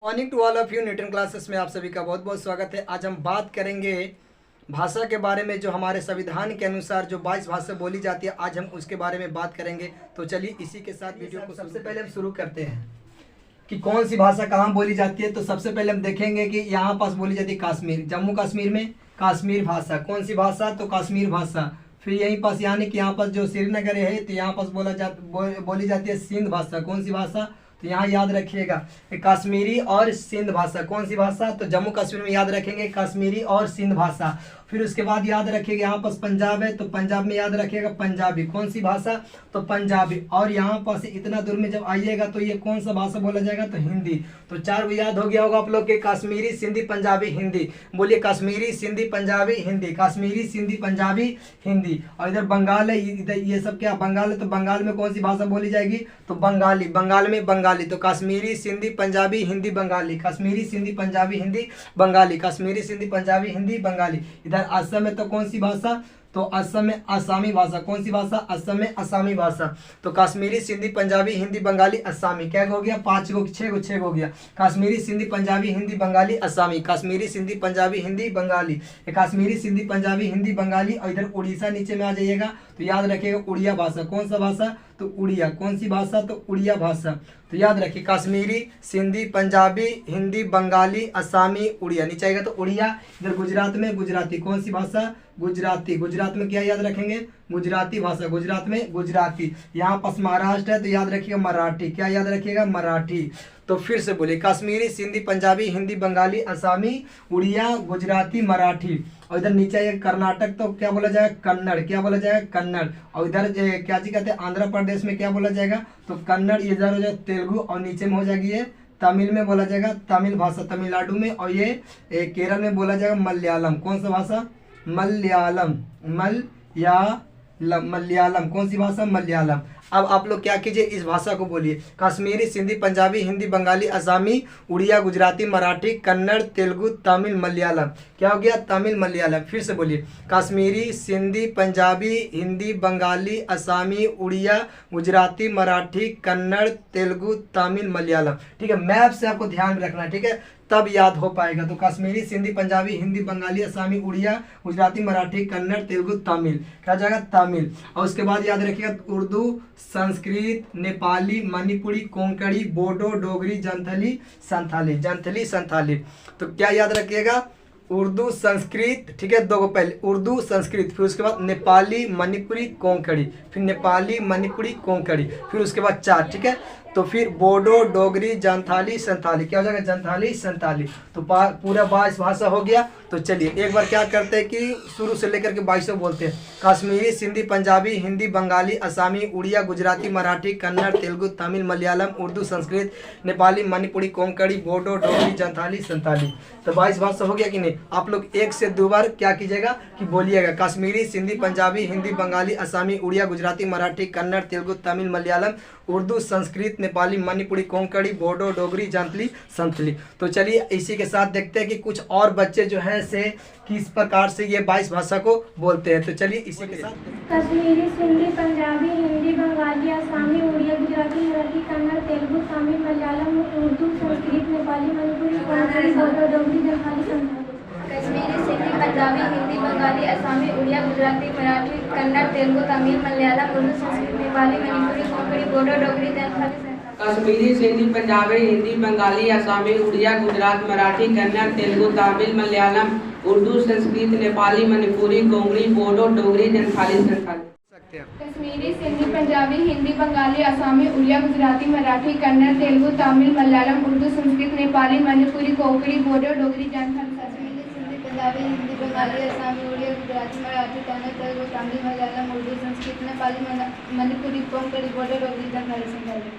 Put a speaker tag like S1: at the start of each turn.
S1: Morning to all of you. Newton classes में आप सभी का बहुत बहुत स्वागत है। आज हम बात करेंगे भाषा के बारे में, जो हमारे संविधान के अनुसार जो 22 भाषा बोली जाती है, आज हम उसके बारे में बात करेंगे। तो चलिए इसी के साथ वीडियो को सबसे पहले हम शुरू करते हैं कि कौन सी भाषा कहाँ बोली जाती है। तो सबसे पहले हम देखेंगे कि यहाँ पास बोली जाती है कश्मीर, जम्मू कश्मीर में कश्मीर भाषा। कौन सी भाषा? तो कश्मीर भाषा। फिर यहीं पास यानी कि यहाँ पास जो श्रीनगर है तो यहाँ पास बोली जाती है सिंध भाषा। कौन सी भाषा? तो यहाँ याद रखिएगा कश्मीरी और सिंध भाषा। कौन सी भाषा? तो जम्मू कश्मीर में याद रखेंगे कश्मीरी और सिंध भाषा। फिर उसके बाद याद रखिएगा यहाँ पास पंजाब है तो पंजाब में याद रखिएगा पंजाबी। कौन सी भाषा? तो पंजाबी। और यहाँ पास इतना दूर में जब आइएगा तो ये कौन सा भाषा बोला जाएगा? तो हिंदी। तो चार याद हो गया होगा आप लोग के, कश्मीरी, सिंधी, पंजाबी, हिंदी। बोलिए कश्मीरी, सिंधी, पंजाबी, हिंदी। कश्मीरी, सिंधी, पंजाबी, हिंदी। और इधर बंगाल है, इधर ये सब क्या बंगाल है, तो बंगाल में कौन सी भाषा बोली जाएगी? तो बंगाली। बंगाल में बंगाली। तो कश्मीरी, सिंधी, पंजाबी, हिंदी, बंगाली। कश्मीरी, सिंधी, पंजाबी, हिंदी, बंगाली। कश्मीरी, सिंधी, पंजाबी, हिंदी, बंगाली। इधर असम में तो कौन सी भाषा? तो असम में आसामी भाषा। कौन सी भाषा? असम में आसामी भाषा। तो कश्मीरी, सिंधी, पंजाबी, हिंदी, बंगाली, असमी। क्या हो गया? 5 गो, 6 गो हो गया। कश्मीरी, सिंधी, पंजाबी, हिंदी, बंगाली, असमी। कश्मीरी, सिंधी, पंजाबी, हिंदी, बंगाली। कश्मीरी, सिंधी, पंजाबी, हिंदी, बंगाली। और इधर उड़ीसा नीचे में आ जाइएगा तो याद रखिएगा उड़िया भाषा। कौन सा भाषा? तो उड़िया। कौन सी भाषा? तो उड़िया भाषा। तो याद रखिए कश्मीरी, सिंधी, पंजाबी, हिंदी, बंगाली, असमी, उड़िया। नीचे आएगा तो उड़िया। इधर गुजरात में गुजराती। कौन सी भाषा? गुजराती। गुजरात में क्या याद रखेंगे? गुजराती भाषा। गुजरात में गुजराती। यहाँ पास महाराष्ट्र है तो याद रखिएगा मराठी। क्या याद रखिएगा? मराठी। तो फिर से बोलिए कश्मीरी, सिंधी, पंजाबी, हिंदी, बंगाली, असमी, उड़िया, गुजराती, मराठी। और इधर नीचे आएगा कर्नाटक तो क्या बोला जाएगा? कन्नड़। क्या बोला जाएगा? कन्नड़। और इधर क्या जी कहते हैं आंध्र प्रदेश में क्या बोला जाएगा? तो कन्नड़। इधर हो जाएगा तेलुगु और नीचे में हो जाएगी ये तमिल में बोला जाएगा तमिल भाषा तमिलनाडु में। और ये केरल में बोला जाएगा मलयालम। कौन सा भाषा? मलयालम। मलयालम। कौन सी भाषा? मलयालम। अब आप लोग क्या कीजिए, इस भाषा को बोलिए कश्मीरी, सिंधी, पंजाबी, हिंदी, बंगाली, असमी, उड़िया, गुजराती, मराठी, कन्नड़, तेलुगु, तमिल, मलयालम। क्या हो गया? तमिल, मलयालम। फिर से बोलिए कश्मीरी, सिंधी, पंजाबी, हिंदी, बंगाली, असमी, उड़िया, गुजराती, मराठी, कन्नड़, तेलुगु, तमिल, मलयालम। ठीक है, मैप से आपको ध्यान में रखना है, ठीक है, तब याद हो पाएगा। तो कश्मीरी, सिंधी, पंजाबी, हिंदी, बंगाली, असमी, उड़िया, गुजराती, मराठी, कन्नड़, तेलुगु, तमिल। क्या जाएगा? तमिल। और उसके बाद याद रखिएगा उर्दू, संस्कृत, नेपाली, मणिपुरी, कोंकणी, बोडो, डोगरी, जंथली, संथाली। जंथली, संथाली। तो क्या याद रखिएगा? उर्दू, संस्कृत, ठीक है, दो को पहले उर्दू, संस्कृत, फिर उसके बाद नेपाली, मणिपुरी, कोंकणी, फिर नेपाली, मणिपुरी, कोंकणी, फिर उसके बाद 4, ठीक है। तो फिर बोडो, डोगरी, जंथाली, संथाली। क्या हो जाएगा? जंथाली, संथाली। तो पूरा 22 भाषा हो गया। तो चलिए एक बार क्या करते हैं कि शुरू से लेकर के 22 बोलते हैं। कश्मीरी, सिंधी, पंजाबी, हिंदी, बंगाली, असमी, उड़िया, गुजराती, मराठी, कन्नड़, तेलुगु, तमिल, मलयालम, उर्दू, संस्कृत, नेपाली, मणिपुरी, कोंकणी, बोडो, डोगरी, जंथाली, संथाली। तो 22 भाषा हो गया कि नहीं? आप लोग 1 से 2 बार क्या कीजिएगा कि बोलिएगा कश्मीरी, सिंधी, पंजाबी, हिंदी, बंगाली, असमी, उड़िया, गुजराती, मराठी, कन्नड़, तेलुगु, तमिल, मलयालम, उर्दू, संस्कृत, नेपाली, मणिपुरी, कोंकणी, बोडो, डोगरी, जंथली, संथली। तो चलिए इसी के साथ देखते हैं कि कुछ और बच्चे जो हैं से किस प्रकार से ये 22 भाषा को बोलते हैं। तो चलिए इसी के साथ
S2: कश्मीरी, सिंधी, पंजाबी, हिंदी, बंगाली, असमी, उड़िया, गुजराती, मराठी, कन्नड़, तेलुगु, तमिल, मलयालम, उर्दू, संस्कृत, नेपाली, मणिपुरी, कोंकणी, बोडो, डोगरी, जंथली, संथाली।
S3: कश्मीरी, सिंधी, पंजाबी, हिंदी, बंगाली, असमी, उड़िया, गुजराती, मराठी, कन्नड़, तेलुगु, तमिल, मलयालम, उर्दू, संस्कृत, नेपाली, मणिपुरी, कोंकणी, बोडो, डोगरी, जंथली,
S4: कश्मीरी, सिंधी, पंजाबी, हिंदी, बंगाली, असमी, उड़िया, गुजरात, मराठी, कन्नड़, तेलुगु, तमिल, मलयालम, उर्दू, संस्कृत, नेपाली, मणिपुरी, कोंकणी, बोडो, डोगरी, जंथाली, संथाली।
S3: कश्मीरी, सिंधी, पंजाबी, हिंदी, बंगाली, असमी, उड़िया, गुजराती, मराठी, कन्नड़, तेलुगु, तमिल, मलयालम, उर्दू, संस्कृत, नेपाली, मणिपुरी, कोंकणी, बोडो, डोगरी, जंथली।
S5: कश्मीरी, सिंधी, पंजाबी, हिंदी, बंगाली, असमी, उड़िया, गुजराती, मराठी, कन्नड़, तेलुगु, तमिल, मलयालम, उर्दू, संस्कृत, नेपाली, मणिपुरी, कोंकणी, बोडो, डोगरी, जंथली, संथाली।